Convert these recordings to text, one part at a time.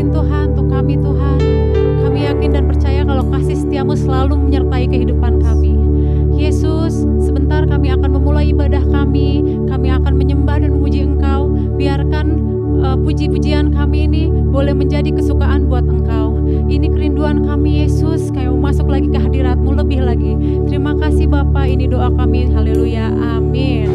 doain Tuhan untuk kami Tuhan. Kami yakin dan percaya kalau kasih setiamu selalu menyertai kehidupan kami. Yesus, sebentar kami akan memulai ibadah kami. Kami akan menyembah dan memuji Engkau. Biarkan puji-pujian kami ini boleh menjadi kesukaan buat Engkau. Ini kerinduan kami Yesus, kami mau masuk lagi ke hadirat-Mu lebih lagi. Terima kasih Bapa, ini doa kami. Haleluya, amin.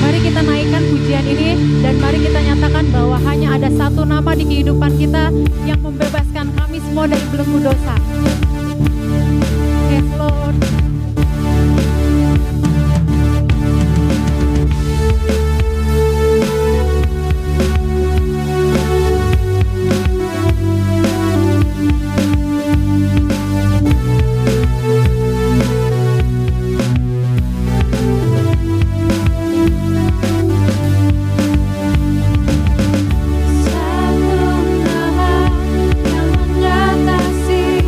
Mari kita naikkan pujian ini dan mari kita nyatakan bahwa hanya ada satu nama di kehidupan kita yang membebaskan kami semua dari belenggu dosa. Yes Lord. Satu nama yang mengatasi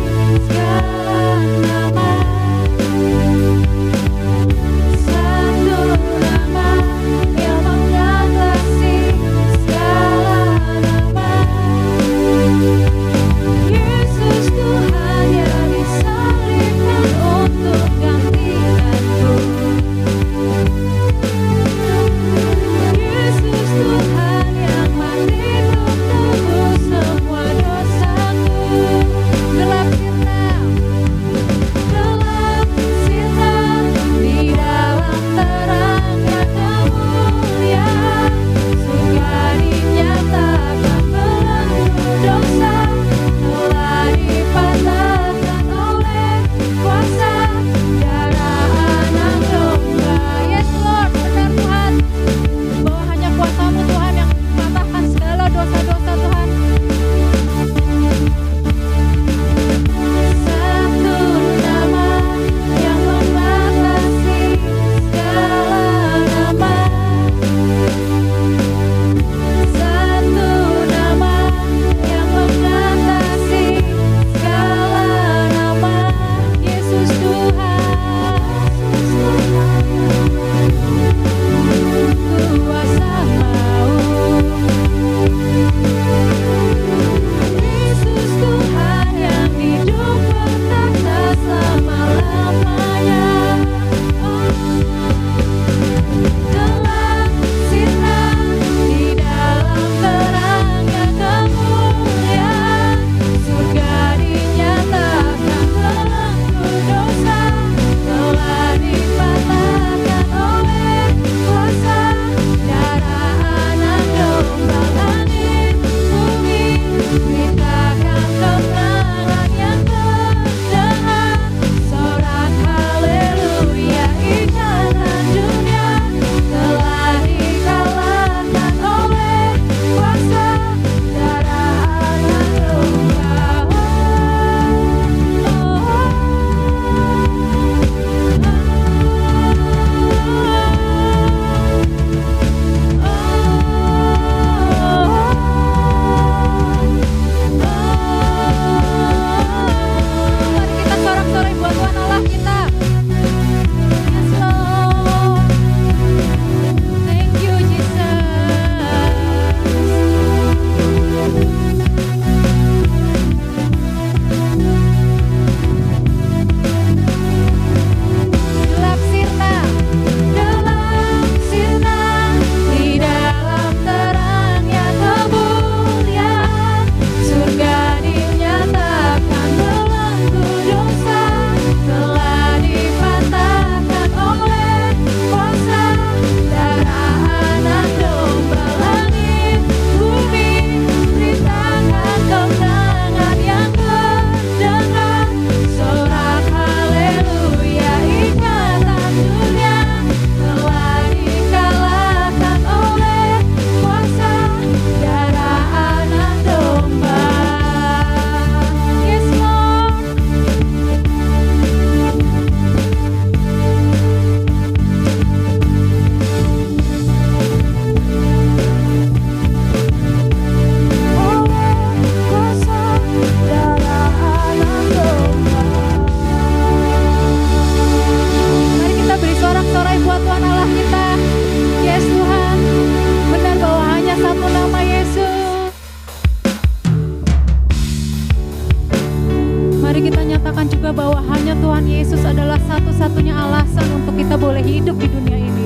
satu-satunya alasan untuk kita boleh hidup di dunia ini.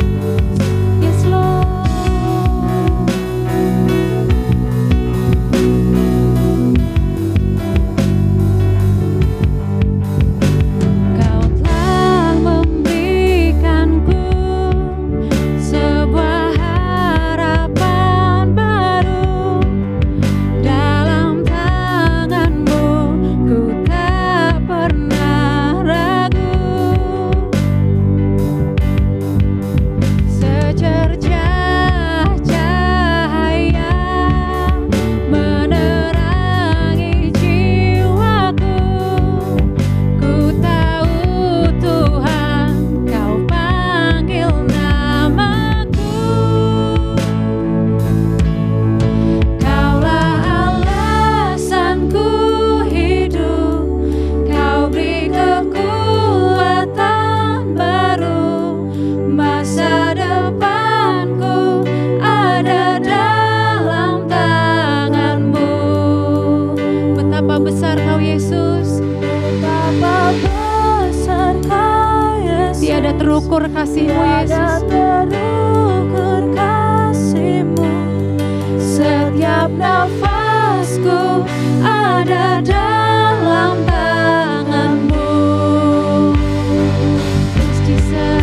Yes Lord. Terukur kasih-Mu Yesus, terukur kasih-Mu. Setiap nafasku ada dalam tangan-Mu. Yes Jesus.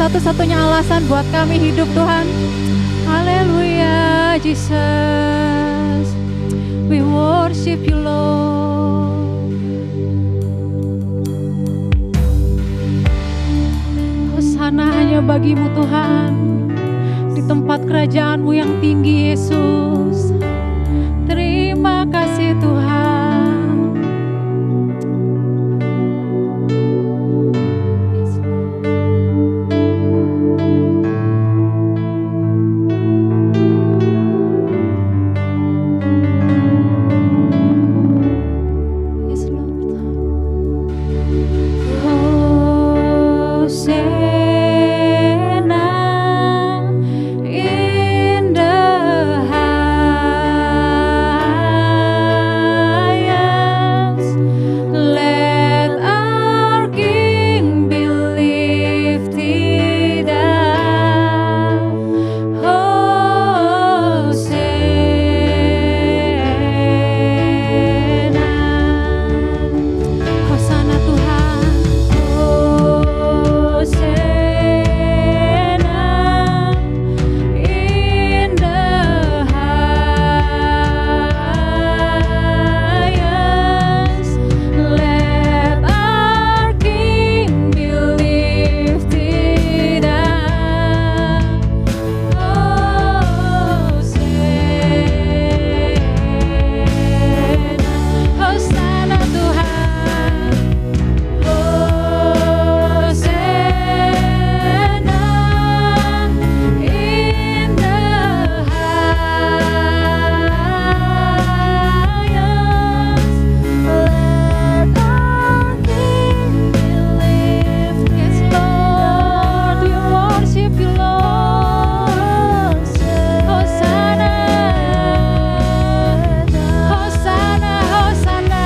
satu-satunya alasan buat kami hidup Tuhan. Jesus. We worship you, Lord. Hosana hanya bagimu Tuhan, di tempat kerajaan-Mu yang tinggi Yesus. Terima kasih Tuhan. Yes, Lord. Hosanna in the highest. Let our King be lifted up. Hosanna. Hosana Tuhan. Hosanna in the highest. Let our King be lifted up. Hosanna Tuhan. Hosanna in the highest. Let our King be lifted. Yes, Lord, we worship you, Lord. Hosanna. Hosanna, Hosanna.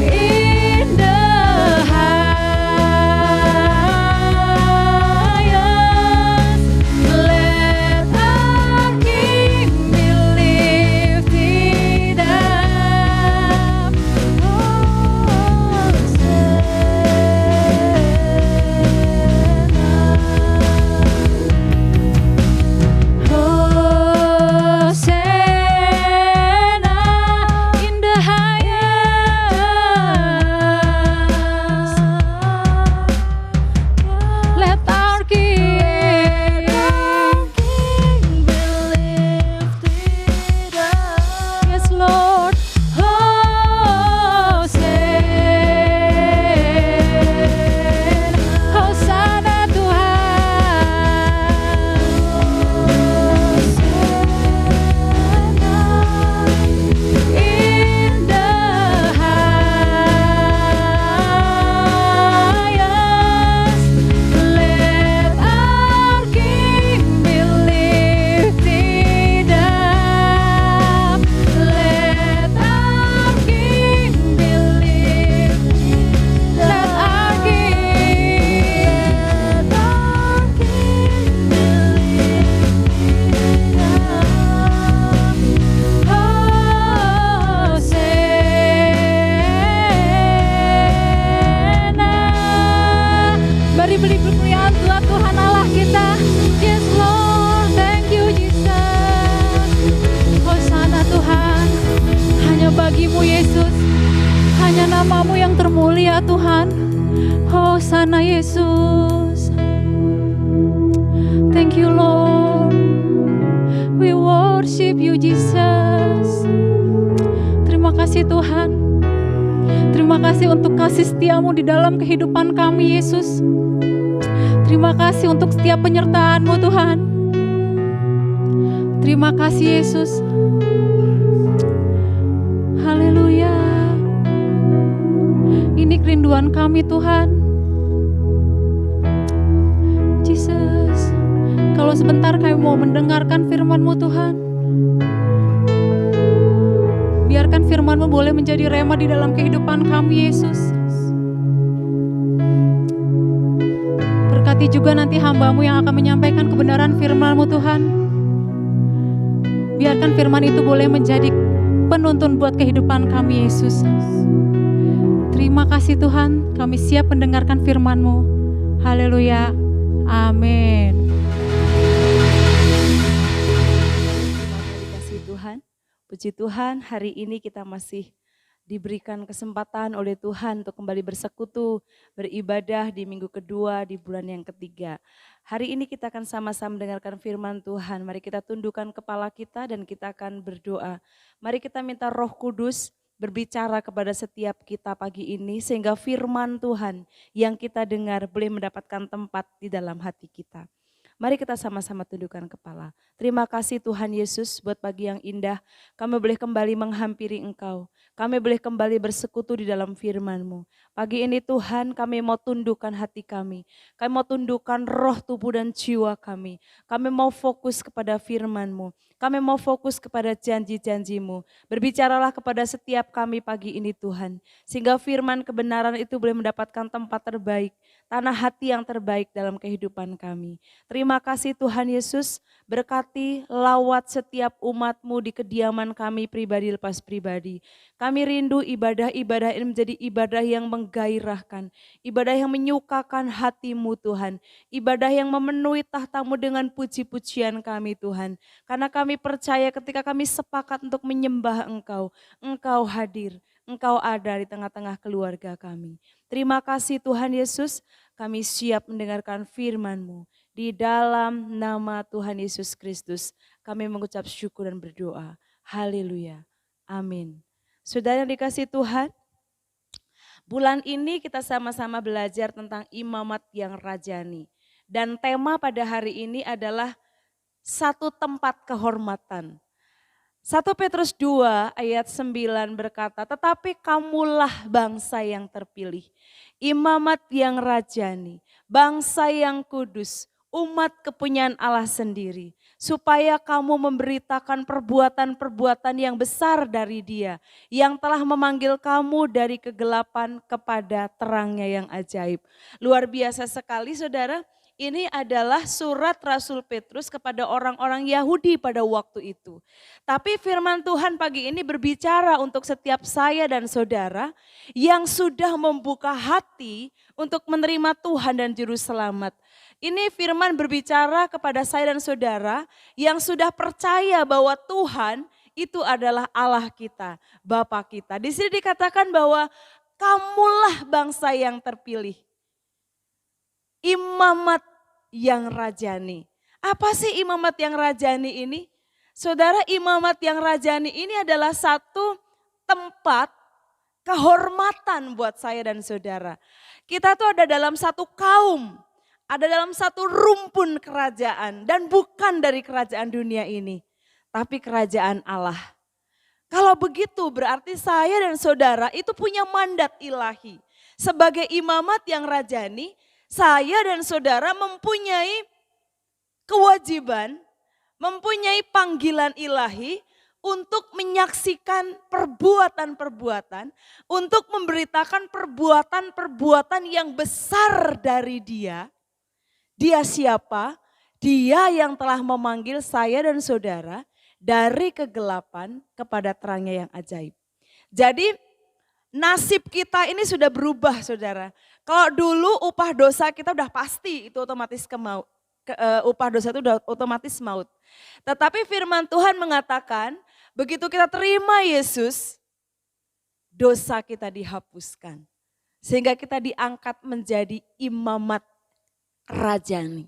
In the highest. Let our King be lifted up. Hosanna in the highest. Let our King be lifted up. Yes, Lord. Hosanna. Hosanna Tuhan. In the highest. Let our King be lifted up. Let our King be lifted. Let our King. Let our King be lifted up. Hosanna. Mari beri kemuliaan buat Tuhan Allah kita. Yes, Lord, thank you Jesus. Hosanna Tuhan, hanya bagimu Yesus, hanya namamu yang termulia Tuhan. Hosanna Yesus. Thank you Lord. We worship you Jesus. Terima kasih Tuhan. Terima kasih untuk kasih setiamu di dalam kehidupan kami Yesus. Terima kasih untuk setiap penyertaan-Mu Tuhan. Terima kasih Yesus. Haleluya. Ini kerinduan kami Tuhan. Jesus, kalau sebentar kami mau mendengarkan firman-Mu Tuhan. Biarkan firman-Mu boleh menjadi rema di dalam kehidupan kami Yesus. Berkati juga nanti hamba-Mu yang akan menyampaikan kebenaran firman-Mu Tuhan. Biarkan firman itu boleh menjadi penuntun buat kehidupan kami Yesus. Terima kasih Tuhan, kami siap mendengarkan firman-Mu. Haleluya. Amin. Jemaat yang dikasihi Tuhan, puji Tuhan hari ini kita masih diberikan kesempatan oleh Tuhan untuk kembali bersekutu, beribadah di minggu kedua di bulan yang ketiga. Hari ini kita akan sama-sama mendengarkan firman Tuhan. Mari kita tundukkan kepala kita dan kita akan berdoa. Mari kita minta Roh Kudus berbicara kepada setiap kita pagi ini sehingga firman Tuhan yang kita dengar boleh mendapatkan tempat di dalam hati kita. Mari kita sama-sama tundukkan kepala. Terima kasih Tuhan Yesus buat pagi yang indah. Kami boleh kembali menghampiri Engkau. Kami boleh kembali bersekutu di dalam firman-Mu. Pagi ini Tuhan kami mau tundukkan hati kami. Kami mau tundukkan roh, tubuh dan jiwa kami. Kami mau fokus kepada firman-Mu. Kami mau fokus kepada janji-janji-Mu. Berbicaralah kepada setiap kami pagi ini Tuhan. Sehingga firman kebenaran itu boleh mendapatkan tempat terbaik. Tanah hati yang terbaik dalam kehidupan kami. Terima kasih Tuhan Yesus, berkati lawat setiap umat-Mu di kediaman kami pribadi lepas pribadi. Kami rindu ibadah-ibadah ini menjadi ibadah yang menggairahkan, ibadah yang menyukakan hati-Mu Tuhan, ibadah yang memenuhi tahta-Mu dengan puji-pujian kami Tuhan. Karena kami percaya ketika kami sepakat untuk menyembah Engkau, Engkau hadir, Engkau ada di tengah-tengah keluarga kami. Terima kasih Tuhan Yesus, kami siap mendengarkan firman-Mu. Di dalam nama Tuhan Yesus Kristus kami mengucap syukur dan berdoa. Haleluya. Amin. Saudara yang dikasihi Tuhan, bulan ini kita sama-sama belajar tentang imamat yang rajani. Dan tema pada hari ini adalah satu tempat kehormatan. 1 Petrus 2 ayat 9 berkata, tetapi kamulah bangsa yang terpilih, imamat yang rajani, bangsa yang kudus, umat kepunyaan Allah sendiri, supaya kamu memberitakan perbuatan-perbuatan yang besar dari Dia, yang telah memanggil kamu dari kegelapan kepada terangnya yang ajaib. Luar biasa sekali saudara. Ini adalah surat Rasul Petrus kepada orang-orang Yahudi pada waktu itu. Tapi firman Tuhan pagi ini berbicara untuk setiap saya dan saudara yang sudah membuka hati untuk menerima Tuhan dan Juru Selamat. Ini firman berbicara kepada saya dan saudara yang sudah percaya bahwa Tuhan itu adalah Allah kita, Bapa kita. Di sini dikatakan bahwa kamulah bangsa yang terpilih. Imamat yang rajani. Apa sih imamat yang rajani ini? Saudara, imamat yang rajani ini adalah satu tempat kehormatan buat saya dan saudara. Kita tuh ada dalam satu kaum, ada dalam satu rumpun kerajaan dan bukan dari kerajaan dunia ini, tapi kerajaan Allah. Kalau begitu berarti saya dan saudara itu punya mandat ilahi. Sebagai imamat yang rajani, saya dan saudara mempunyai kewajiban, mempunyai panggilan ilahi untuk menyaksikan perbuatan-perbuatan, untuk memberitakan perbuatan-perbuatan yang besar dari Dia. Dia siapa? Dia yang telah memanggil saya dan saudara dari kegelapan kepada terangnya yang ajaib. Jadi nasib kita ini sudah berubah saudara. Kalau dulu upah dosa kita udah pasti itu otomatis upah dosa itu udah otomatis maut. Tetapi firman Tuhan mengatakan begitu kita terima Yesus, dosa kita dihapuskan. Sehingga kita diangkat menjadi imamat rajani.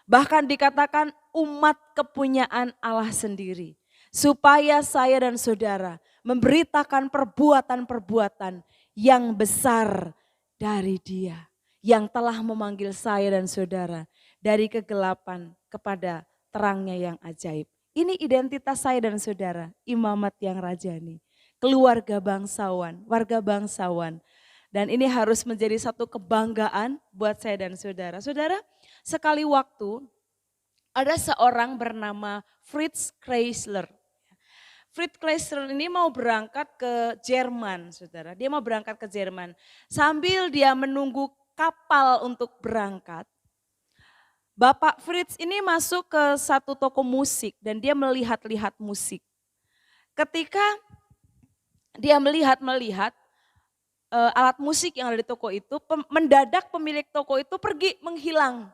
Bahkan dikatakan umat kepunyaan Allah sendiri. Supaya saya dan saudara memberitakan perbuatan-perbuatan yang besar dari Dia. Yang telah memanggil saya dan saudara dari kegelapan kepada terangnya yang ajaib. Ini identitas saya dan saudara, imamat yang rajani. Keluarga bangsawan, warga bangsawan. Dan ini harus menjadi satu kebanggaan buat saya dan saudara. Saudara, sekali waktu ada seorang bernama Fritz Kreisler. Fritz Kreisler ini mau berangkat ke Jerman, saudara. Dia mau berangkat ke Jerman. Sambil dia menunggu kapal untuk berangkat, Bapak Fritz ini masuk ke satu toko musik dan dia melihat-lihat musik. Ketika dia melihat-melihat, alat musik yang ada di toko itu, mendadak pemilik toko itu pergi menghilang.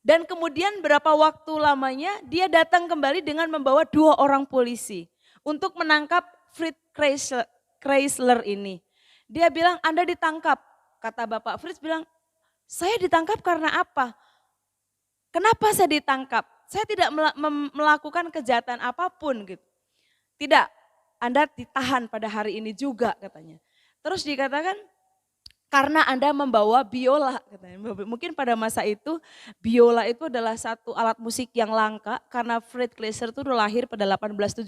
Dan kemudian berapa waktu lamanya dia datang kembali dengan membawa 2 orang polisi untuk menangkap Fritz Kreisler ini. Dia bilang, Anda ditangkap. Kata Bapak Fritz bilang, saya ditangkap karena apa? Kenapa saya ditangkap? Saya tidak melakukan kejahatan apapun gitu. Tidak, Anda ditahan pada hari ini juga katanya. Terus dikatakan, karena Anda membawa biola katanya. Mungkin pada masa itu biola itu adalah satu alat musik yang langka karena Fritz Kreisler itu lahir pada 1875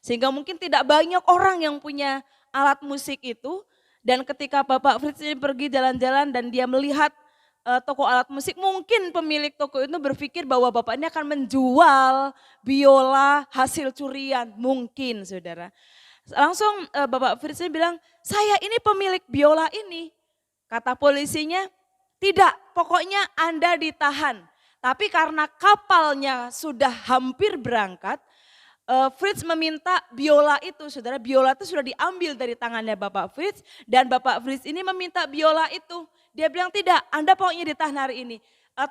sehingga mungkin tidak banyak orang yang punya alat musik itu. Dan ketika Bapak Fritz ini pergi jalan-jalan dan dia melihat toko alat musik, mungkin pemilik toko itu berpikir bahwa bapak ini akan menjual biola hasil curian, mungkin saudara. Langsung Bapak Fritz bilang, saya ini pemilik biola ini. Kata polisinya, tidak, pokoknya Anda ditahan. Tapi karena kapalnya sudah hampir berangkat, Fritz meminta biola itu, saudara. Biola itu sudah diambil dari tangannya Bapak Fritz dan Bapak Fritz ini meminta biola itu. Dia bilang, tidak, Anda pokoknya ditahan hari ini.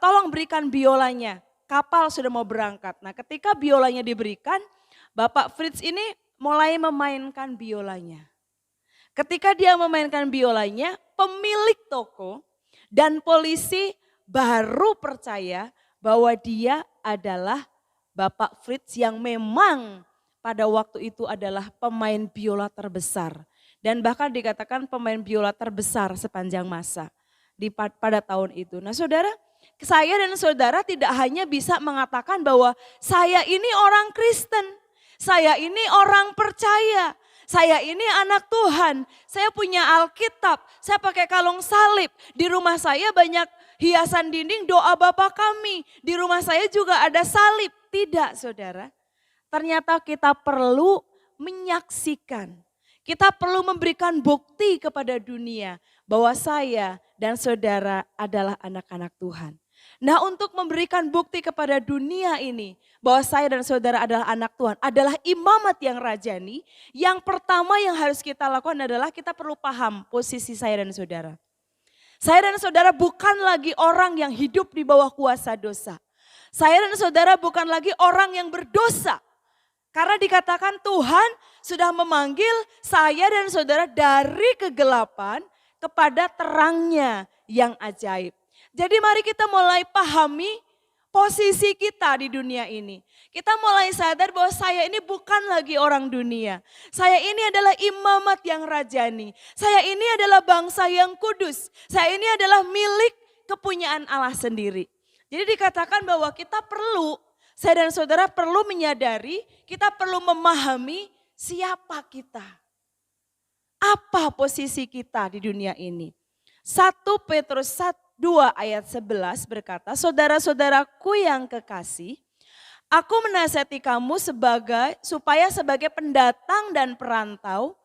Tolong berikan biolanya, kapal sudah mau berangkat. Nah ketika biolanya diberikan, Bapak Fritz ini mulai memainkan biolanya. Ketika dia memainkan biolanya, pemilik toko dan polisi baru percaya bahwa dia adalah Bapak Fritz yang memang pada waktu itu adalah pemain biola terbesar. Dan bahkan dikatakan pemain biola terbesar sepanjang masa pada tahun itu. Nah saudara, saya dan saudara tidak hanya bisa mengatakan bahwa saya ini orang Kristen. Saya ini orang percaya, saya ini anak Tuhan, saya punya Alkitab, saya pakai kalung salib. Di rumah saya banyak hiasan dinding doa Bapa kami, di rumah saya juga ada salib. Tidak saudara, ternyata kita perlu menyaksikan, kita perlu memberikan bukti kepada dunia bahwa saya dan saudara adalah anak-anak Tuhan. Nah untuk memberikan bukti kepada dunia ini bahwa saya dan saudara adalah anak Tuhan, adalah imamat yang rajani. Yang pertama yang harus kita lakukan adalah kita perlu paham posisi saya dan saudara. Saya dan saudara bukan lagi orang yang hidup di bawah kuasa dosa. Saya dan saudara bukan lagi orang yang berdosa. Karena dikatakan Tuhan sudah memanggil saya dan saudara dari kegelapan kepada terangnya yang ajaib. Jadi mari kita mulai pahami posisi kita di dunia ini. Kita mulai sadar bahwa saya ini bukan lagi orang dunia. Saya ini adalah imamat yang rajani. Saya ini adalah bangsa yang kudus. Saya ini adalah milik kepunyaan Allah sendiri. Jadi dikatakan bahwa kita perlu, saya dan saudara perlu menyadari, kita perlu memahami siapa kita. Apa posisi kita di dunia ini. 1 Petrus 2 ayat 11 berkata, saudara-saudaraku yang kekasih, aku menasihati kamu supaya sebagai pendatang dan perantau,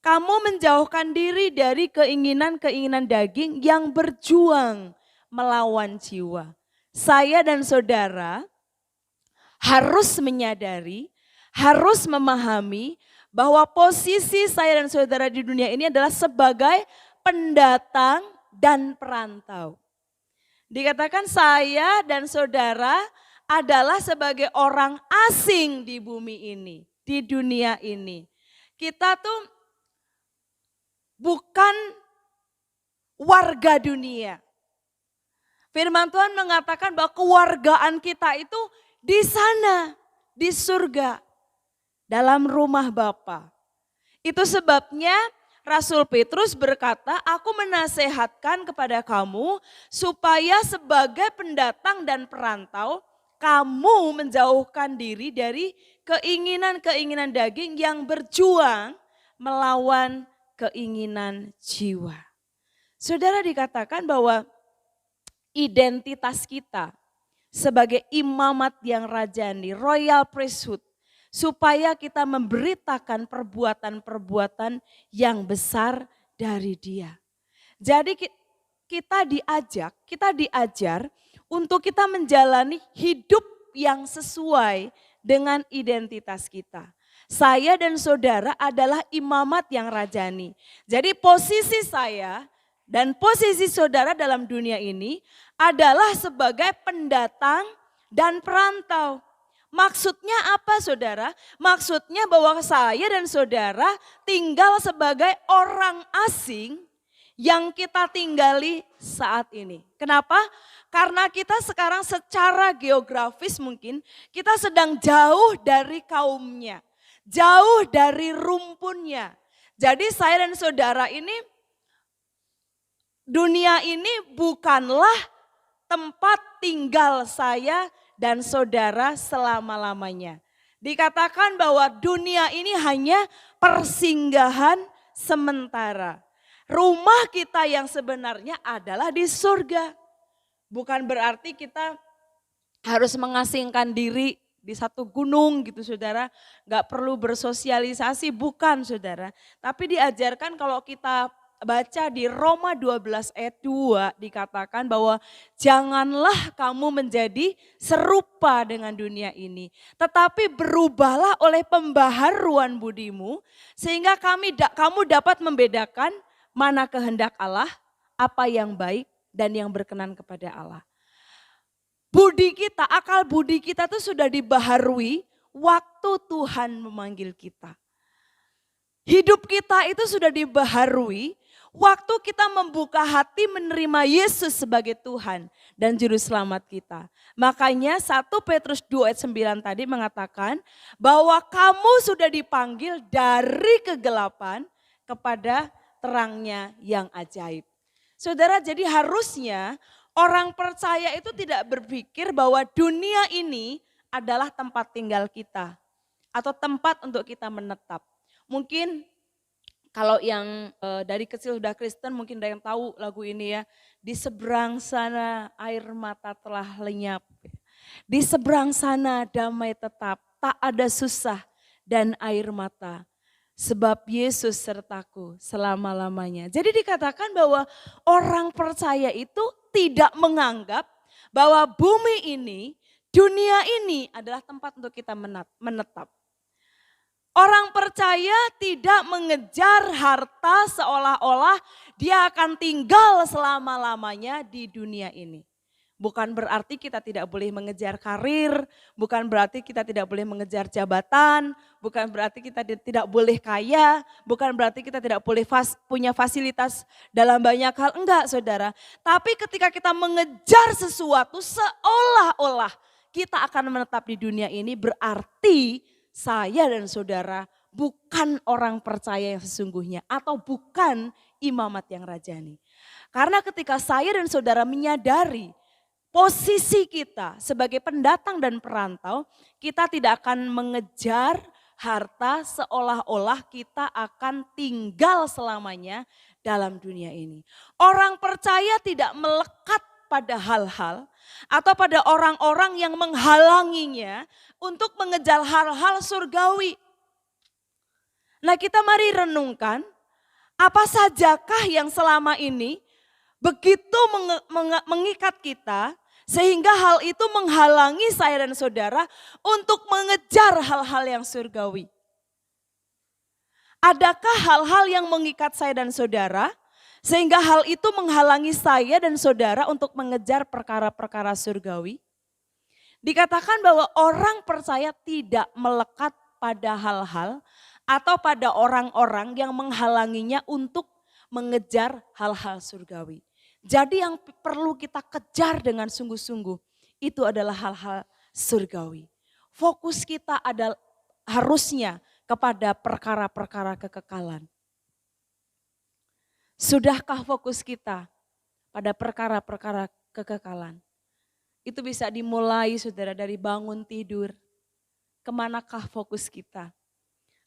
kamu menjauhkan diri dari keinginan-keinginan daging yang berjuang melawan jiwa. Saya dan saudara harus menyadari, harus memahami bahwa posisi saya dan saudara di dunia ini adalah sebagai pendatang dan perantau. Dikatakan saya dan saudara adalah sebagai orang asing di bumi ini, di dunia ini. Kita tuh bukan warga dunia. Firman Tuhan mengatakan bahwa kewargaan kita itu di sana, di surga, dalam rumah Bapa. Itu sebabnya Rasul Petrus berkata, aku menasehatkan kepada kamu supaya sebagai pendatang dan perantau, kamu menjauhkan diri dari keinginan-keinginan daging yang berjuang melawan keinginan jiwa. Saudara, dikatakan bahwa identitas kita sebagai imamat yang rajani, royal priesthood, supaya kita memberitakan perbuatan-perbuatan yang besar dari Dia. Jadi kita diajar untuk kita menjalani hidup yang sesuai dengan identitas kita. Saya dan saudara adalah imamat yang rajani. Jadi posisi saya dan posisi saudara dalam dunia ini adalah sebagai pendatang dan perantau. Maksudnya apa saudara? Maksudnya bahwa saya dan saudara tinggal sebagai orang asing yang kita tinggali saat ini. Kenapa? Karena kita sekarang secara geografis mungkin kita sedang jauh dari kaumnya. Jauh dari rumpunnya. Jadi saya dan saudara ini, dunia ini bukanlah tempat tinggal saya dan saudara selama-lamanya. Dikatakan bahwa dunia ini hanya persinggahan sementara. Rumah kita yang sebenarnya adalah di surga. Bukan berarti kita harus mengasingkan diri di satu gunung gitu saudara, gak perlu bersosialisasi, bukan saudara. Tapi diajarkan kalau kita baca di Roma 12 ayat 2 dikatakan bahwa janganlah kamu menjadi serupa dengan dunia ini. Tetapi berubahlah oleh pembaharuan budimu sehingga kamu dapat membedakan mana kehendak Allah, apa yang baik dan yang berkenan kepada Allah. Budi kita, akal budi kita itu sudah dibaharui waktu Tuhan memanggil kita. Hidup kita itu sudah dibaharui waktu kita membuka hati menerima Yesus sebagai Tuhan dan Juru Selamat kita. Makanya 1 Petrus 2 ayat 9 tadi mengatakan bahwa kamu sudah dipanggil dari kegelapan kepada terangnya yang ajaib. Saudara, jadi harusnya orang percaya itu tidak berpikir bahwa dunia ini adalah tempat tinggal kita atau tempat untuk kita menetap. Mungkin kalau yang dari kecil sudah Kristen mungkin ada yang tahu lagu ini ya. Di seberang sana air mata telah lenyap. Di seberang sana damai tetap, tak ada susah dan air mata. Sebab Yesus sertaku selama-lamanya. Jadi dikatakan bahwa orang percaya itu tidak menganggap bahwa bumi ini, dunia ini adalah tempat untuk kita menetap. Orang percaya tidak mengejar harta seolah-olah dia akan tinggal selama-lamanya di dunia ini. Bukan berarti kita tidak boleh mengejar karir, bukan berarti kita tidak boleh mengejar jabatan, bukan berarti kita tidak boleh kaya, bukan berarti kita tidak boleh punya fasilitas dalam banyak hal. Enggak saudara, tapi ketika kita mengejar sesuatu seolah-olah kita akan menetap di dunia ini, berarti saya dan saudara bukan orang percaya yang sesungguhnya atau bukan imamat yang rajani. Karena ketika saya dan saudara menyadari posisi kita sebagai pendatang dan perantau, kita tidak akan mengejar harta seolah-olah kita akan tinggal selamanya dalam dunia ini. Orang percaya tidak melekat pada hal-hal atau pada orang-orang yang menghalanginya untuk mengejar hal-hal surgawi. Nah, kita mari renungkan apa sajakah yang selama ini begitu mengikat kita sehingga hal itu menghalangi saya dan saudara untuk mengejar hal-hal yang surgawi. Adakah hal-hal yang mengikat saya dan saudara sehingga hal itu menghalangi saya dan saudara untuk mengejar perkara-perkara surgawi? Dikatakan bahwa orang percaya tidak melekat pada hal-hal atau pada orang-orang yang menghalanginya untuk mengejar hal-hal surgawi. Jadi yang perlu kita kejar dengan sungguh-sungguh itu adalah hal-hal surgawi. Fokus kita adalah harusnya kepada perkara-perkara kekekalan. Sudahkah fokus kita pada perkara-perkara kekekalan? Itu bisa dimulai saudara dari bangun tidur. Kemanakah fokus kita?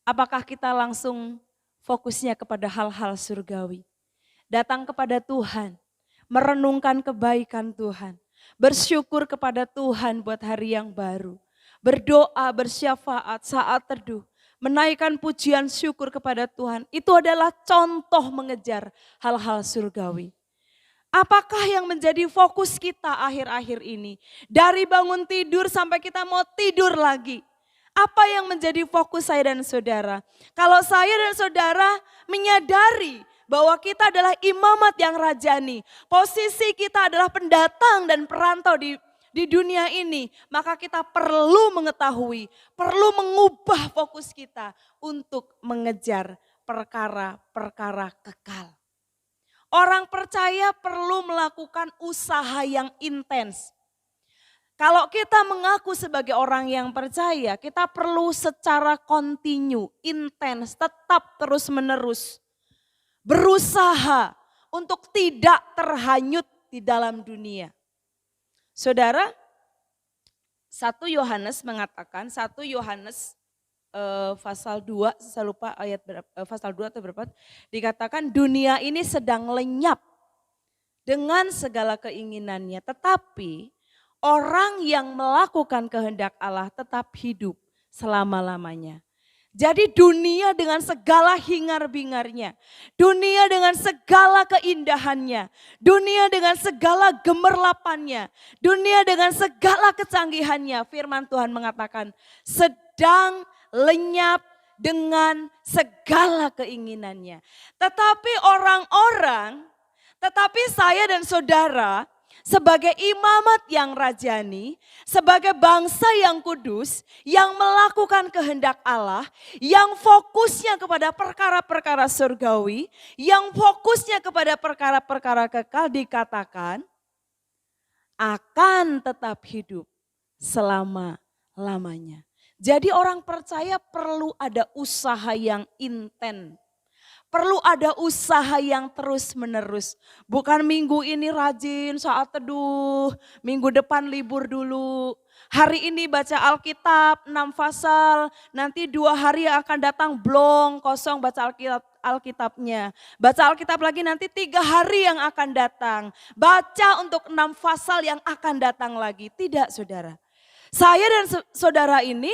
Apakah kita langsung fokusnya kepada hal-hal surgawi? Datang kepada Tuhan. Merenungkan kebaikan Tuhan, bersyukur kepada Tuhan buat hari yang baru, berdoa, bersyafaat saat teduh, menaikkan pujian syukur kepada Tuhan. Itu adalah contoh mengejar hal-hal surgawi. Apakah yang menjadi fokus kita akhir-akhir ini? Dari bangun tidur sampai kita mau tidur lagi. Apa yang menjadi fokus saya dan saudara? Kalau saya dan saudara menyadari bahwa kita adalah imamat yang rajani, posisi kita adalah pendatang dan perantau di dunia ini, maka kita perlu mengetahui, perlu mengubah fokus kita untuk mengejar perkara-perkara kekal. Orang percaya perlu melakukan usaha yang intens. Kalau kita mengaku sebagai orang yang percaya, kita perlu secara kontinu, intens, tetap terus-menerus berusaha untuk tidak terhanyut di dalam dunia. Saudara, 1 Yohanes mengatakan, 1 Yohanes pasal 2, saya lupa ayat pasal 2 atau berapa, dikatakan dunia ini sedang lenyap dengan segala keinginannya, tetapi orang yang melakukan kehendak Allah tetap hidup selama-lamanya. Jadi dunia dengan segala hingar-bingarnya, dunia dengan segala keindahannya, dunia dengan segala gemerlapannya, dunia dengan segala kecanggihannya, firman Tuhan mengatakan sedang lenyap dengan segala keinginannya. Tetapi saya dan saudara sebagai imamat yang rajani, sebagai bangsa yang kudus, yang melakukan kehendak Allah, yang fokusnya kepada perkara-perkara surgawi, yang fokusnya kepada perkara-perkara kekal, dikatakan akan tetap hidup selama-lamanya. Jadi orang percaya perlu ada usaha yang intens. Perlu ada usaha yang terus menerus. Bukan minggu ini rajin saat teduh, minggu depan libur dulu. Hari ini baca Alkitab 6 pasal, nanti 2 hari yang akan datang blong kosong baca Alkitabnya. Baca Alkitab lagi nanti 3 hari yang akan datang. Baca untuk 6 pasal yang akan datang lagi. Tidak saudara. Saya dan saudara ini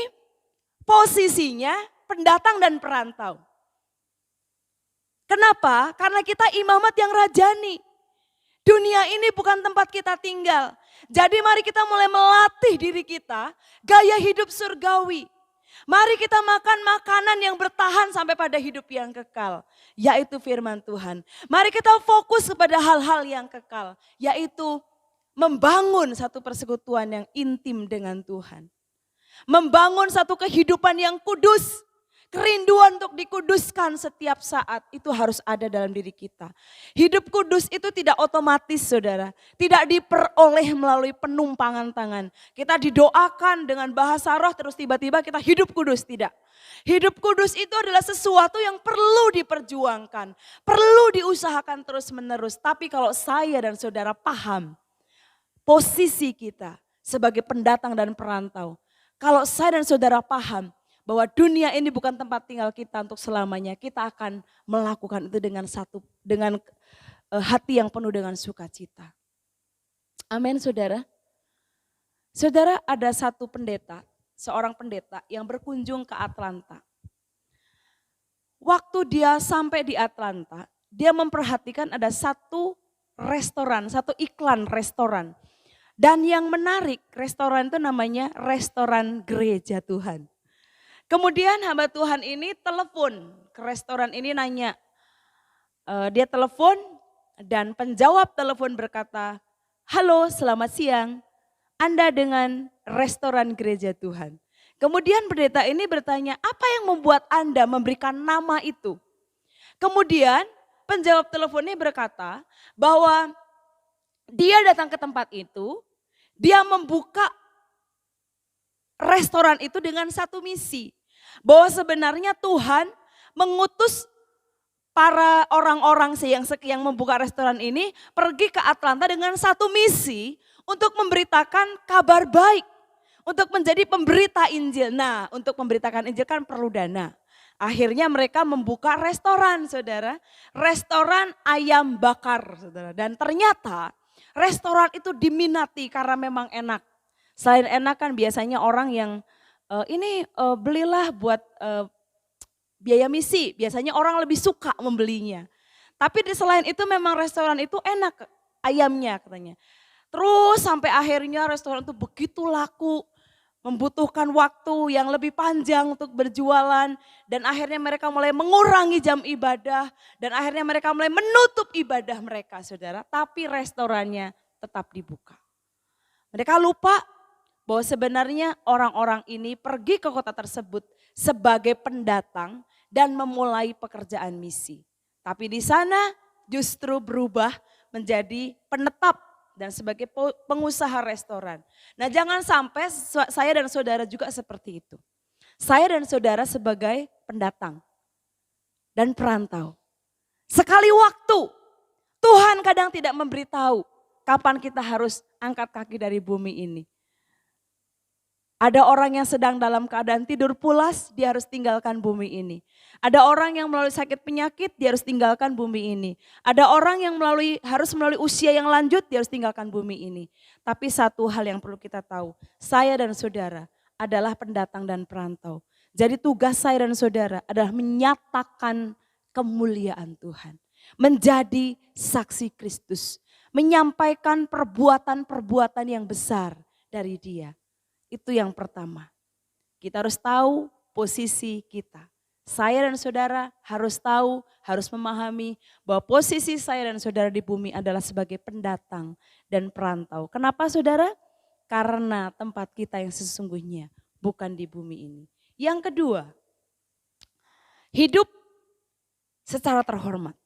posisinya pendatang dan perantau. Kenapa? Karena kita imamat yang rajani. Dunia ini bukan tempat kita tinggal. Jadi mari kita mulai melatih diri kita gaya hidup surgawi. Mari kita makan makanan yang bertahan sampai pada hidup yang kekal. Yaitu firman Tuhan. Mari kita fokus kepada hal-hal yang kekal. Yaitu membangun satu persekutuan yang intim dengan Tuhan. Membangun satu kehidupan yang kudus. Kerinduan untuk dikuduskan setiap saat itu harus ada dalam diri kita. Hidup kudus itu tidak otomatis saudara. Tidak diperoleh melalui penumpangan tangan. Kita didoakan dengan bahasa roh terus tiba-tiba kita hidup kudus. Tidak. Hidup kudus itu adalah sesuatu yang perlu diperjuangkan. Perlu diusahakan terus menerus. Tapi kalau saya dan saudara paham posisi kita sebagai pendatang dan perantau. Kalau saya dan saudara paham bahwa dunia ini bukan tempat tinggal kita untuk selamanya. Kita akan melakukan itu dengan hati yang penuh dengan sukacita. Amin saudara. Saudara, ada satu pendeta, seorang pendeta yang berkunjung ke Atlanta. Waktu dia sampai di Atlanta, dia memperhatikan ada satu restoran, satu iklan restoran. Dan yang menarik, restoran itu namanya Restoran Gereja Tuhan. Kemudian hamba Tuhan ini telepon ke restoran ini nanya, dia telepon dan penjawab telepon berkata, halo selamat siang, Anda dengan Restoran Gereja Tuhan. Kemudian pendeta ini bertanya, apa yang membuat Anda memberikan nama itu? Kemudian penjawab teleponnya berkata bahwa dia datang ke tempat itu, dia membuka restoran itu dengan satu misi. Bahwa sebenarnya Tuhan mengutus para orang-orang yang membuka restoran ini pergi ke Atlanta dengan satu misi untuk memberitakan kabar baik. Untuk menjadi pemberita Injil. Nah, untuk memberitakan Injil kan perlu dana. Akhirnya mereka membuka restoran saudara. Restoran ayam bakar saudara. Dan ternyata restoran itu diminati karena memang enak. Selain enak kan biasanya orang yang belilah buat biaya misi. Biasanya orang lebih suka membelinya. Tapi selain itu memang restoran itu enak ayamnya katanya. Terus sampai akhirnya restoran itu begitu laku. membutuhkan waktu yang lebih panjang untuk berjualan, dan akhirnya mereka mulai mengurangi jam ibadah, dan akhirnya mereka mulai menutup ibadah mereka, saudara. Tapi restorannya tetap dibuka. Mereka lupa bahwa sebenarnya orang-orang ini pergi ke kota tersebut sebagai pendatang dan memulai pekerjaan misi. Tapi di sana justru berubah menjadi penetap dan sebagai pengusaha restoran. Nah, jangan sampai saya dan saudara juga seperti itu. Saya dan saudara sebagai pendatang dan perantau. Sekali waktu Tuhan kadang tidak memberitahu kapan kita harus angkat kaki dari bumi ini. Ada orang yang sedang dalam keadaan tidur pulas, dia harus tinggalkan bumi ini. Ada orang yang melalui sakit penyakit, dia harus tinggalkan bumi ini. Ada orang yang harus melalui usia yang lanjut, dia harus tinggalkan bumi ini. Tapi satu hal yang perlu kita tahu, saya dan saudara adalah pendatang dan perantau. Jadi tugas saya dan saudara adalah menyatakan kemuliaan Tuhan. Menjadi saksi Kristus. Menyampaikan perbuatan-perbuatan yang besar dari Dia. Itu yang pertama. Kita harus tahu posisi kita. Saya dan saudara harus tahu, harus memahami bahwa posisi saya dan saudara di bumi adalah sebagai pendatang dan perantau. Kenapa saudara? Karena tempat kita yang sesungguhnya bukan di bumi ini. Yang kedua, hidup secara terhormat.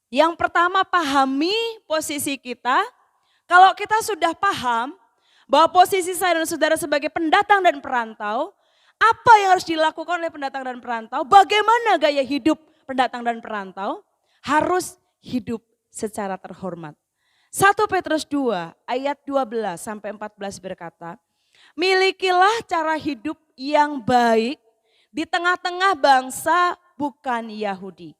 Yang pertama, pahami posisi kita. Kalau kita sudah paham bahwa posisi saya dan saudara sebagai pendatang dan perantau, apa yang harus dilakukan oleh pendatang dan perantau? Bagaimana gaya hidup pendatang dan perantau? Harus hidup secara terhormat. 1 Petrus 2 ayat 12 sampai 14 berkata, milikilah cara hidup yang baik di tengah-tengah bangsa bukan Yahudi.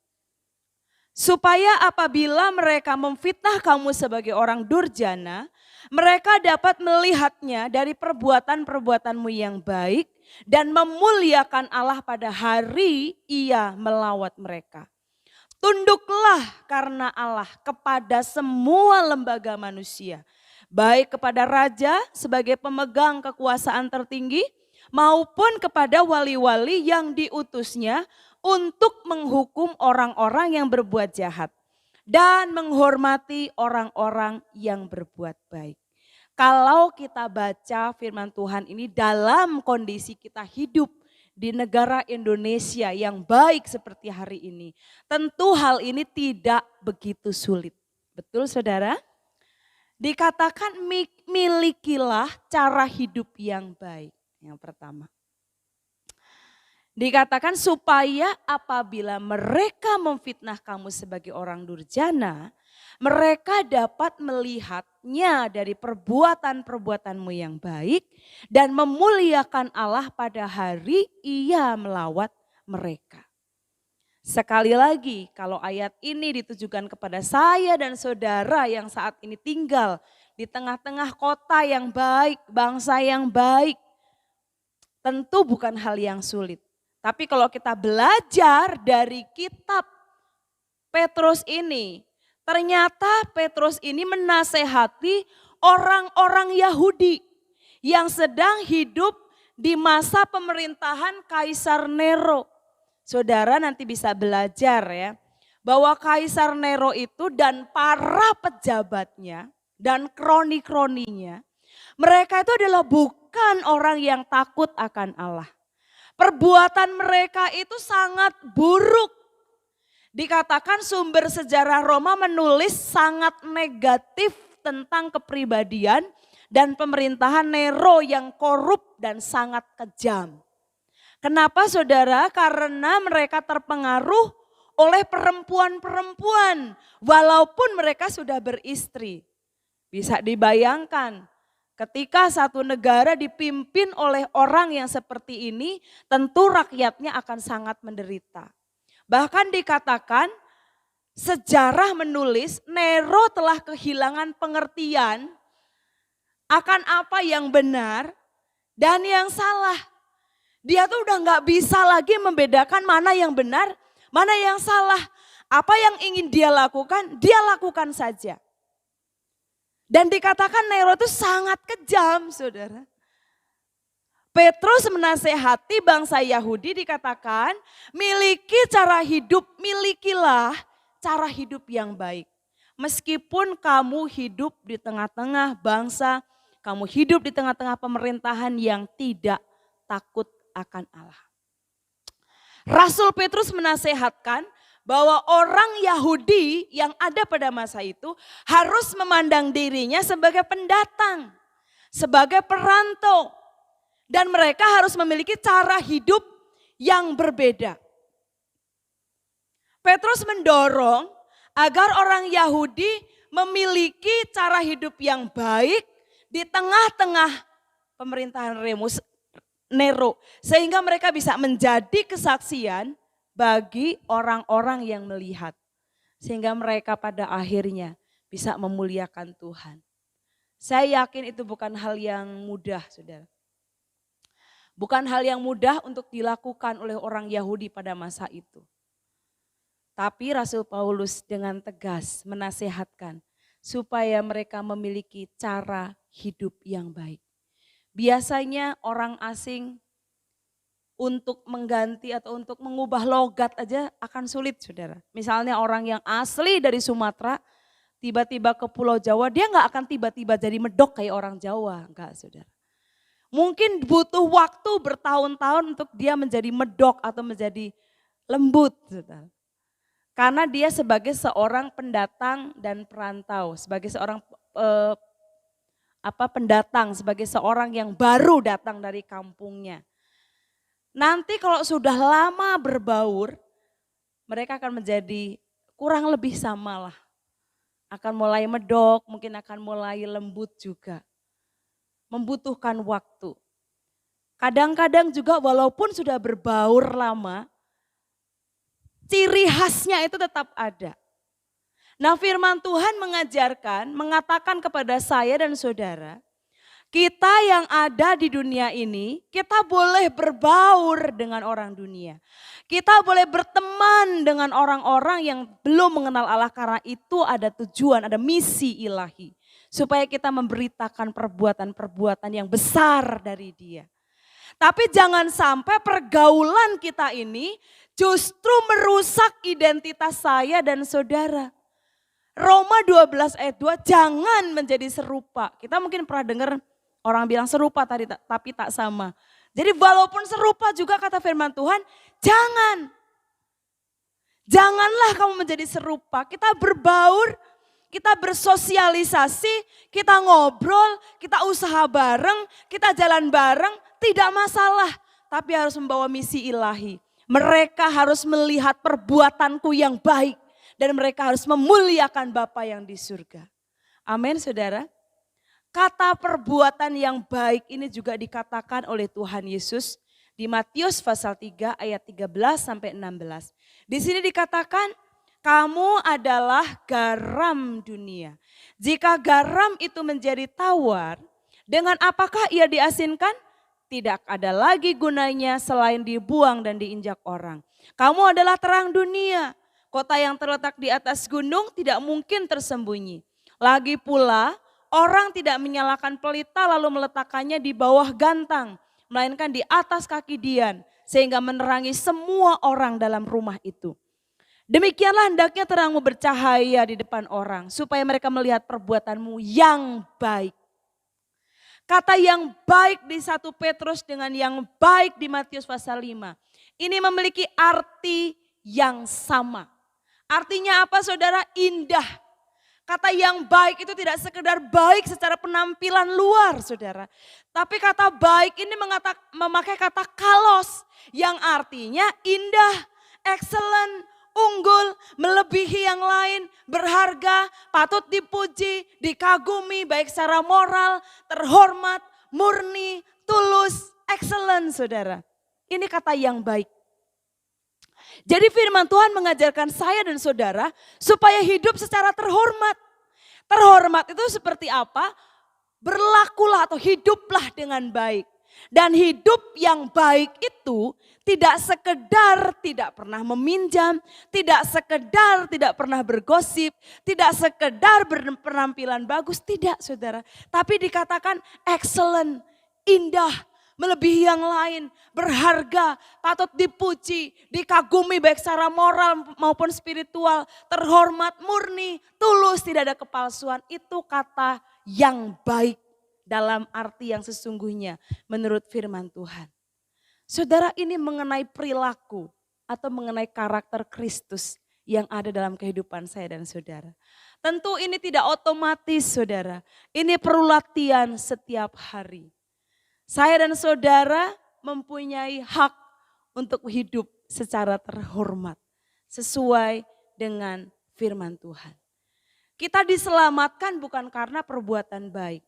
Supaya apabila mereka memfitnah kamu sebagai orang durjana, mereka dapat melihatnya dari perbuatan-perbuatanmu yang baik dan memuliakan Allah pada hari Ia melawat mereka. Tunduklah karena Allah kepada semua lembaga manusia, baik kepada raja sebagai pemegang kekuasaan tertinggi maupun kepada wali-wali yang diutusnya untuk menghukum orang-orang yang berbuat jahat dan menghormati orang-orang yang berbuat baik. Kalau kita baca firman Tuhan ini dalam kondisi kita hidup di negara Indonesia yang baik seperti hari ini, tentu hal ini tidak begitu sulit. Betul saudara? Dikatakan milikilah cara hidup yang baik. Yang pertama. Dikatakan supaya apabila mereka memfitnah kamu sebagai orang durjana, mereka dapat melihatnya dari perbuatan-perbuatanmu yang baik dan memuliakan Allah pada hari Ia melawat mereka. Sekali lagi, kalau ayat ini ditujukan kepada saya dan saudara yang saat ini tinggal di tengah-tengah kota yang baik, bangsa yang baik, tentu bukan hal yang sulit. Tapi kalau kita belajar dari kitab Petrus ini, ternyata Petrus ini menasehati orang-orang Yahudi yang sedang hidup di masa pemerintahan Kaisar Nero. Saudara nanti bisa belajar ya, bahwa Kaisar Nero itu dan para pejabatnya dan kroni-kroninya, mereka itu adalah bukan orang yang takut akan Allah. Perbuatan mereka itu sangat buruk. Dikatakan sumber sejarah Roma menulis sangat negatif tentang kepribadian dan pemerintahan Nero yang korup dan sangat kejam. Kenapa saudara? Karena mereka terpengaruh oleh perempuan-perempuan walaupun mereka sudah beristri. Bisa dibayangkan. Ketika satu negara dipimpin oleh orang yang seperti ini, tentu rakyatnya akan sangat menderita. Bahkan dikatakan sejarah menulis Nero telah kehilangan pengertian akan apa yang benar dan yang salah. Dia tuh udah gak bisa lagi membedakan mana yang benar, mana yang salah. Apa yang ingin dia lakukan saja. Dan dikatakan Nero itu sangat kejam saudara. Petrus menasehati bangsa Yahudi dikatakan, milikilah cara hidup yang baik. Meskipun kamu hidup di tengah-tengah bangsa, kamu hidup di tengah-tengah pemerintahan yang tidak takut akan Allah. Rasul Petrus menasehatkan bahwa orang Yahudi yang ada pada masa itu harus memandang dirinya sebagai pendatang, sebagai perantau. Dan mereka harus memiliki cara hidup yang berbeda. Petrus mendorong agar orang Yahudi memiliki cara hidup yang baik di tengah-tengah pemerintahan Nero. Sehingga mereka bisa menjadi kesaksian bagi orang-orang yang melihat. Sehingga mereka pada akhirnya bisa memuliakan Tuhan. Saya yakin itu bukan hal yang mudah, saudara. Bukan hal yang mudah untuk dilakukan oleh orang Yahudi pada masa itu. Tapi Rasul Paulus dengan tegas menasehatkan supaya mereka memiliki cara hidup yang baik. Biasanya orang asing untuk mengganti atau untuk mengubah logat aja akan sulit, saudara. Misalnya orang yang asli dari Sumatera tiba-tiba ke Pulau Jawa, dia nggak akan tiba-tiba jadi medok kayak orang Jawa, enggak, saudara. Mungkin butuh waktu bertahun-tahun untuk dia menjadi medok atau menjadi lembut. Karena dia sebagai seorang pendatang dan perantau, sebagai seorang pendatang, sebagai seorang yang baru datang dari kampungnya. Nanti kalau sudah lama berbaur, mereka akan menjadi kurang lebih sama lah. Akan mulai medok, mungkin akan mulai lembut juga. Membutuhkan waktu. Kadang-kadang juga walaupun sudah berbaur lama, ciri khasnya itu tetap ada. Nah, firman Tuhan mengatakan kepada saya dan saudara, kita yang ada di dunia ini, kita boleh berbaur dengan orang dunia. Kita boleh berteman dengan orang-orang yang belum mengenal Allah, karena itu ada tujuan, ada misi ilahi. Supaya kita memberitakan perbuatan-perbuatan yang besar dari Dia. Tapi jangan sampai pergaulan kita ini justru merusak identitas saya dan saudara. Roma 12 ayat 2, jangan menjadi serupa. Kita mungkin pernah dengar orang bilang serupa tadi, tapi tak sama. Jadi walaupun serupa juga kata firman Tuhan, janganlah kamu menjadi serupa. Kita berbaur, kita bersosialisasi, kita ngobrol, kita usaha bareng, kita jalan bareng, tidak masalah. Tapi harus membawa misi ilahi. Mereka harus melihat perbuatanku yang baik. Dan mereka harus memuliakan Bapa yang di surga. Amin, saudara. Kata perbuatan yang baik ini juga dikatakan oleh Tuhan Yesus di Matius pasal 3 ayat 13 sampai 16. Di sini dikatakan, kamu adalah garam dunia. Jika garam itu menjadi tawar, dengan apakah ia diasinkan? Tidak ada lagi gunanya selain dibuang dan diinjak orang. Kamu adalah terang dunia. Kota yang terletak di atas gunung tidak mungkin tersembunyi. Lagi pula, orang tidak menyalakan pelita lalu meletakkannya di bawah gantang, melainkan di atas kaki dian, sehingga menerangi semua orang dalam rumah itu. Demikianlah hendaknya terangmu bercahaya di depan orang, supaya mereka melihat perbuatanmu yang baik. Kata yang baik di 1 Petrus dengan yang baik di Matius pasal 5. Ini memiliki arti yang sama. Artinya apa, saudara? Indah. Kata yang baik itu tidak sekedar baik secara penampilan luar, saudara. Tapi kata baik ini memakai kata kalos yang artinya indah, excellent, unggul, melebihi yang lain, berharga, patut dipuji, dikagumi baik secara moral, terhormat, murni, tulus, excellent, saudara. Ini kata yang baik. Jadi firman Tuhan mengajarkan saya dan saudara supaya hidup secara terhormat. Terhormat itu seperti apa? Berlakulah atau hiduplah dengan baik. Dan hidup yang baik itu tidak sekedar tidak pernah meminjam, tidak sekedar tidak pernah bergosip, tidak sekedar berpenampilan bagus, tidak, saudara. Tapi dikatakan excellent, indah, melebihi yang lain, berharga, patut dipuji, dikagumi baik secara moral maupun spiritual, terhormat, murni, tulus, tidak ada kepalsuan. Itu kata yang baik dalam arti yang sesungguhnya menurut firman Tuhan. Saudara, ini mengenai perilaku atau mengenai karakter Kristus yang ada dalam kehidupan saya dan saudara. Tentu ini tidak otomatis saudara, ini perlu latihan setiap hari. Saya dan saudara mempunyai hak untuk hidup secara terhormat sesuai dengan firman Tuhan. Kita diselamatkan bukan karena perbuatan baik.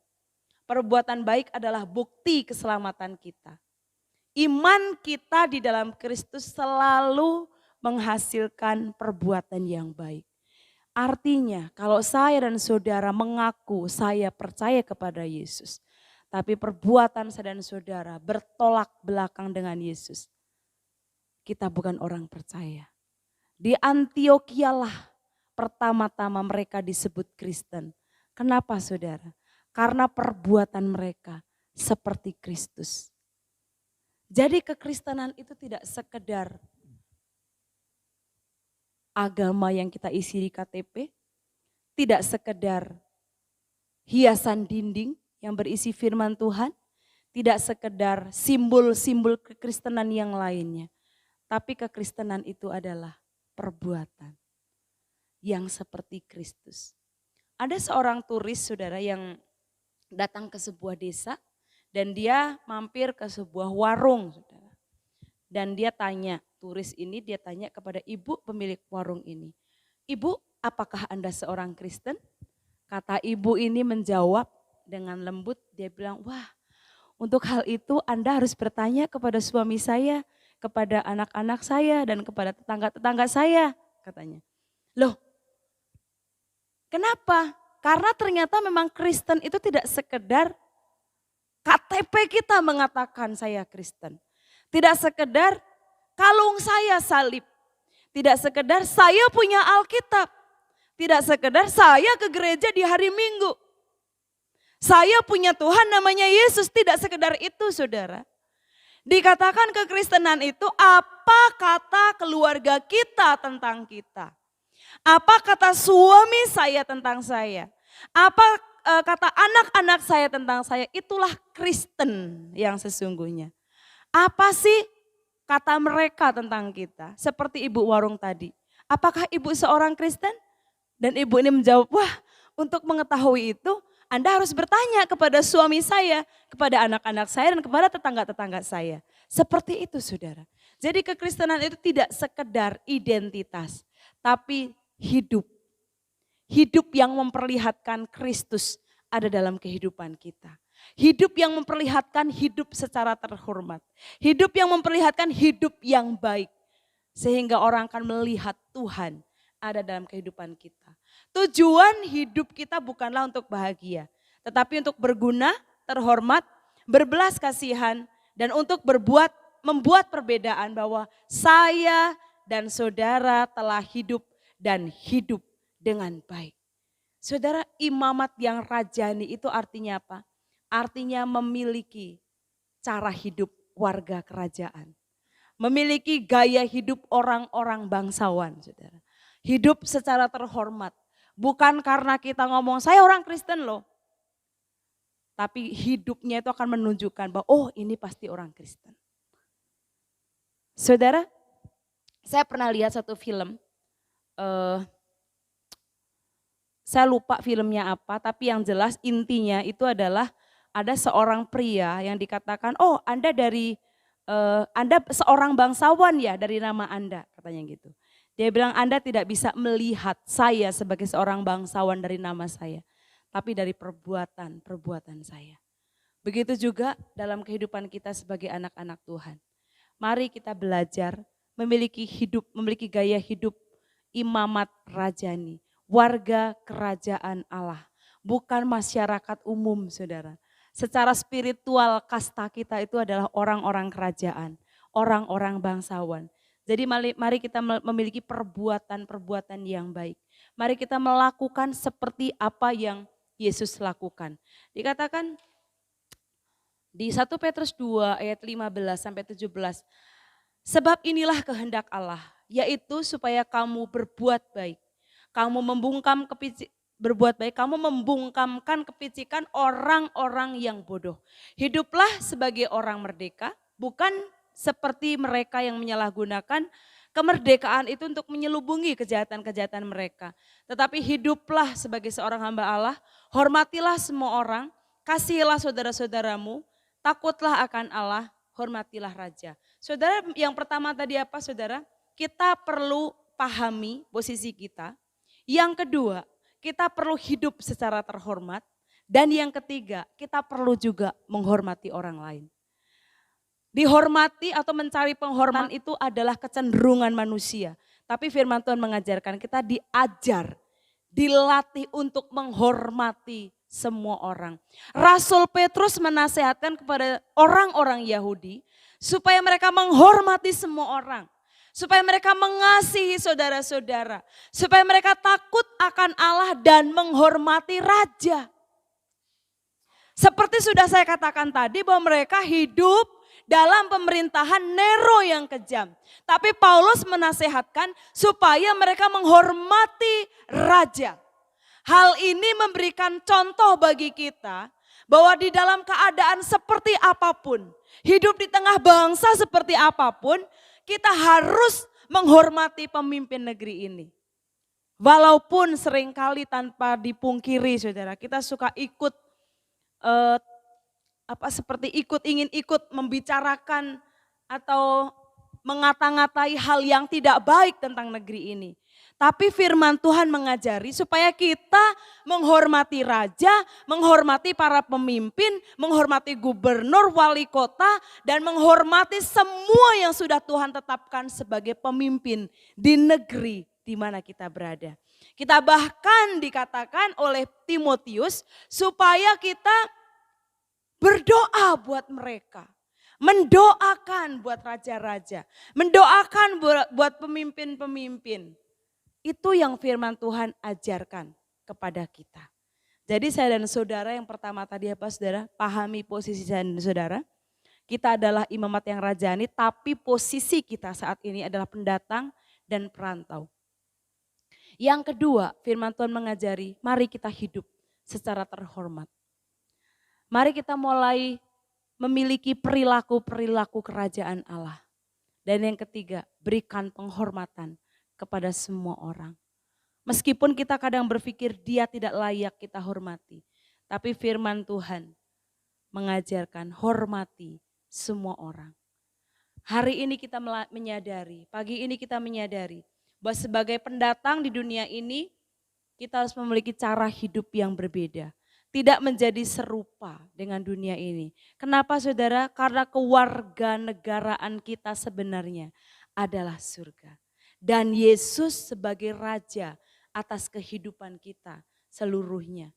Perbuatan baik adalah bukti keselamatan kita. Iman kita di dalam Kristus selalu menghasilkan perbuatan yang baik. Artinya kalau saya dan saudara mengaku saya percaya kepada Yesus, tapi perbuatan saya dan saudara bertolak belakang dengan Yesus, kita bukan orang percaya. Di Antiokhia lah pertama-tama mereka disebut Kristen. Kenapa saudara? Karena perbuatan mereka seperti Kristus. Jadi kekristenan itu tidak sekedar agama yang kita isi di KTP, tidak sekedar hiasan dinding yang berisi firman Tuhan, tidak sekedar simbol-simbol kekristenan yang lainnya. Tapi kekristenan itu adalah perbuatan yang seperti Kristus. Ada seorang turis saudara yang datang ke sebuah desa dan dia mampir ke sebuah warung saudara. Dan dia tanya, turis ini dia tanya kepada ibu pemilik warung ini. Ibu, apakah Anda seorang Kristen? Kata ibu ini menjawab dengan lembut, dia bilang, wah untuk hal itu Anda harus bertanya kepada suami saya, kepada anak-anak saya dan kepada tetangga-tetangga saya, katanya. Loh, kenapa? Karena ternyata memang Kristen itu tidak sekedar KTP kita mengatakan saya Kristen. Tidak sekedar kalung saya salib. Tidak sekedar saya punya Alkitab. Tidak sekedar saya ke gereja di hari Minggu. Saya punya Tuhan namanya Yesus. Tidak sekedar itu saudara. Dikatakan kekristenan itu apa kata keluarga kita tentang kita. Apa kata suami saya tentang saya. Apa kata anak-anak saya tentang saya. Itulah Kristen yang sesungguhnya. Apa sih kata mereka tentang kita? Seperti ibu warung tadi. Apakah ibu seorang Kristen? Dan ibu ini menjawab, wah untuk mengetahui itu Anda harus bertanya kepada suami saya, kepada anak-anak saya dan kepada tetangga-tetangga saya. Seperti itu saudara. Jadi kekristenan itu tidak sekedar identitas, tapi hidup. Hidup yang memperlihatkan Kristus ada dalam kehidupan kita. Hidup yang memperlihatkan hidup secara terhormat. Hidup yang memperlihatkan hidup yang baik. Sehingga orang akan melihat Tuhan ada dalam kehidupan kita. Tujuan hidup kita bukanlah untuk bahagia. Tetapi untuk berguna, terhormat, berbelas kasihan. Dan untuk membuat perbedaan bahwa saya dan saudara telah hidup dan hidup dengan baik. Saudara, imamat yang rajani itu artinya apa? Artinya memiliki cara hidup warga kerajaan. Memiliki gaya hidup orang-orang bangsawan, saudara. Hidup secara terhormat. Bukan karena kita ngomong, saya orang Kristen loh. Tapi hidupnya itu akan menunjukkan bahwa, oh ini pasti orang Kristen. Saudara, saya pernah lihat satu film. Saya lupa filmnya apa, tapi yang jelas intinya itu adalah ada seorang pria yang dikatakan, oh Anda Anda seorang bangsawan ya dari nama Anda, katanya gitu. Dia bilang Anda tidak bisa melihat saya sebagai seorang bangsawan dari nama saya, tapi dari perbuatan saya. Begitu juga dalam kehidupan kita sebagai anak-anak Tuhan. Mari kita belajar memiliki gaya hidup imamat rajani, warga kerajaan Allah, bukan masyarakat umum saudara. Secara spiritual kasta kita itu adalah orang-orang kerajaan, orang-orang bangsawan. Jadi mari kita memiliki perbuatan-perbuatan yang baik. Mari kita melakukan seperti apa yang Yesus lakukan. Dikatakan Di 1 Petrus 2 ayat 15 sampai 17. Sebab inilah kehendak Allah, yaitu supaya kamu berbuat baik. Kamu berbuat baik, kamu membungkamkan kepicikan orang-orang yang bodoh. Hiduplah sebagai orang merdeka, bukan seperti mereka yang menyalahgunakan kemerdekaan itu untuk menyelubungi kejahatan-kejahatan mereka. Tetapi hiduplah sebagai seorang hamba Allah, hormatilah semua orang, kasihilah saudara-saudaramu, takutlah akan Allah, hormatilah raja. Saudara, yang pertama tadi apa saudara? Kita perlu pahami posisi kita. Yang kedua, kita perlu hidup secara terhormat. Dan yang ketiga, kita perlu juga menghormati orang lain. Dihormati atau mencari penghormatan itu adalah kecenderungan manusia. Tapi firman Tuhan mengajarkan kita diajar, dilatih untuk menghormati semua orang. Rasul Petrus menasehatkan kepada orang-orang Yahudi supaya mereka menghormati semua orang. Supaya mereka mengasihi saudara-saudara. Supaya mereka takut akan Allah dan menghormati raja. Seperti sudah saya katakan tadi bahwa mereka hidup dalam pemerintahan Nero yang kejam. Tapi Paulus menasehatkan supaya mereka menghormati raja. Hal ini memberikan contoh bagi kita bahwa di dalam keadaan seperti apapun, hidup di tengah bangsa seperti apapun, kita harus menghormati pemimpin negeri ini. Walaupun seringkali tanpa dipungkiri saudara, kita suka ikut ingin ikut membicarakan atau mengata-ngatai hal yang tidak baik tentang negeri ini. Tapi firman Tuhan mengajari supaya kita menghormati raja, menghormati para pemimpin, menghormati gubernur, wali kota, dan menghormati semua yang sudah Tuhan tetapkan sebagai pemimpin di negeri di mana kita berada. Kita bahkan dikatakan oleh Timotius supaya kita berdoa buat mereka. Mendoakan buat raja-raja. Mendoakan buat pemimpin-pemimpin. Itu yang firman Tuhan ajarkan kepada kita. Jadi saya dan saudara yang pertama tadi apa saudara? Pahami posisi saya dan saudara. Kita adalah imamat yang rajani tapi posisi kita saat ini adalah pendatang dan perantau. Yang kedua firman Tuhan mengajari mari kita hidup secara terhormat. Mari kita mulai memiliki perilaku-perilaku kerajaan Allah. Dan yang ketiga berikan penghormatan kepada semua orang. Meskipun kita kadang berpikir dia tidak layak kita hormati. Tapi firman Tuhan mengajarkan hormati semua orang. Hari ini kita menyadari, pagi ini kita menyadari bahwa sebagai pendatang di dunia ini kita harus memiliki cara hidup yang berbeda. Tidak menjadi serupa dengan dunia ini. Kenapa saudara? Karena kewarganegaraan kita sebenarnya adalah surga. Dan Yesus sebagai Raja atas kehidupan kita seluruhnya.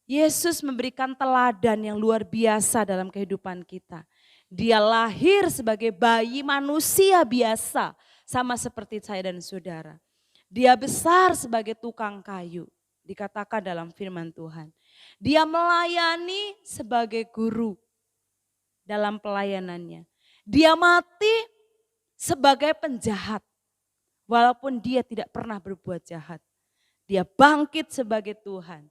Yesus memberikan teladan yang luar biasa dalam kehidupan kita. Dia lahir sebagai bayi manusia biasa sama seperti saya dan saudara. Dia besar sebagai tukang kayu, dikatakan dalam firman Tuhan. Dia melayani sebagai guru dalam pelayanannya. Dia mati sebagai penjahat. Walaupun dia tidak pernah berbuat jahat. Dia bangkit sebagai Tuhan.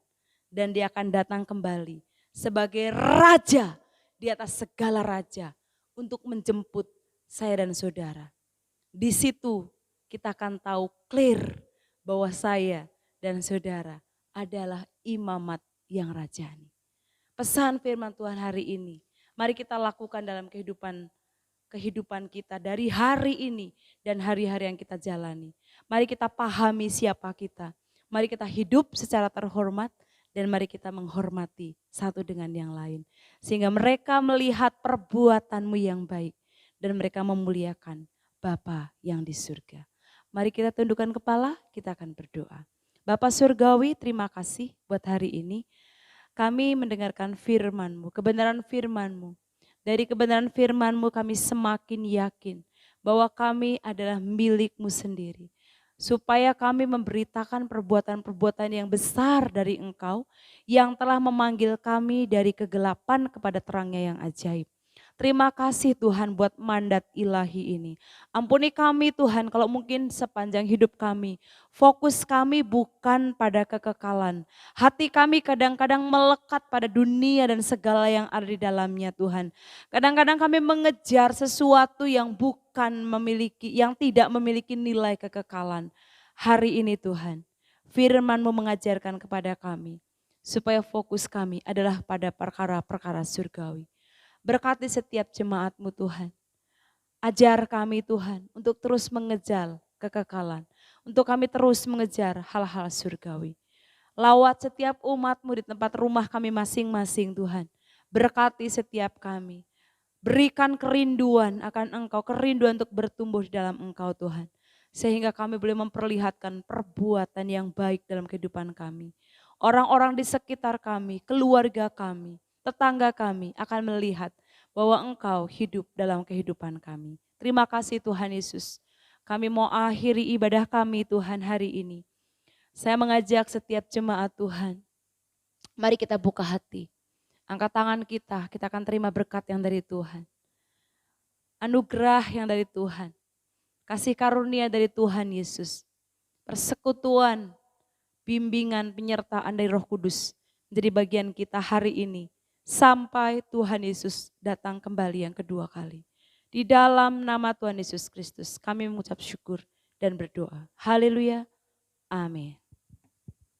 Dan dia akan datang kembali sebagai raja di atas segala raja. Untuk menjemput saya dan saudara. Di situ kita akan tahu clear bahwa saya dan saudara adalah imamat yang rajani. Pesan firman Tuhan hari ini. Mari kita lakukan dalam kehidupan kita dari hari ini dan hari-hari yang kita jalani. Mari kita pahami siapa kita. Mari kita hidup secara terhormat dan mari kita menghormati satu dengan yang lain. Sehingga mereka melihat perbuatanmu yang baik dan mereka memuliakan Bapa yang di surga. Mari kita tundukkan kepala, kita akan berdoa. Bapa Surgawi, terima kasih buat hari ini. Kami mendengarkan firman-Mu, kebenaran firman-Mu. Dari kebenaran firman-Mu kami semakin yakin bahwa kami adalah milik-Mu sendiri. supaya kami memberitakan perbuatan-perbuatan yang besar dari Engkau yang telah memanggil kami dari kegelapan kepada terangnya yang ajaib. Terima kasih Tuhan buat mandat ilahi ini. Ampuni kami Tuhan kalau mungkin sepanjang hidup kami, fokus kami bukan pada kekekalan. Hati kami kadang-kadang melekat pada dunia dan segala yang ada di dalamnya Tuhan. Kadang-kadang kami mengejar sesuatu yang yang tidak memiliki nilai kekekalan. Hari ini Tuhan, firman-Mu mengajarkan kepada kami, supaya fokus kami adalah pada perkara-perkara surgawi. Berkati setiap jemaat-Mu Tuhan. Ajar kami Tuhan untuk terus mengejar kekekalan. Untuk kami terus mengejar hal-hal surgawi. Lawat setiap umat-Mu di tempat rumah kami masing-masing Tuhan. Berkati setiap kami. Berikan kerinduan akan Engkau, kerinduan untuk bertumbuh di dalam Engkau Tuhan. Sehingga kami boleh memperlihatkan perbuatan yang baik dalam kehidupan kami. Orang-orang di sekitar kami, keluarga kami, tetangga kami akan melihat bahwa Engkau hidup dalam kehidupan kami. Terima kasih Tuhan Yesus. Kami mau akhiri ibadah kami Tuhan hari ini. Saya mengajak setiap jemaat Tuhan, mari kita buka hati. Angkat tangan kita akan terima berkat yang dari Tuhan. Anugerah yang dari Tuhan. Kasih karunia dari Tuhan Yesus. Persekutuan, bimbingan, penyertaan dari Roh Kudus menjadi bagian kita hari ini. Sampai Tuhan Yesus datang kembali yang kedua kali. Di dalam nama Tuhan Yesus Kristus kami mengucap syukur dan berdoa. Haleluya. Amin.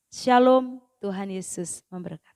Shalom, Tuhan Yesus memberkati.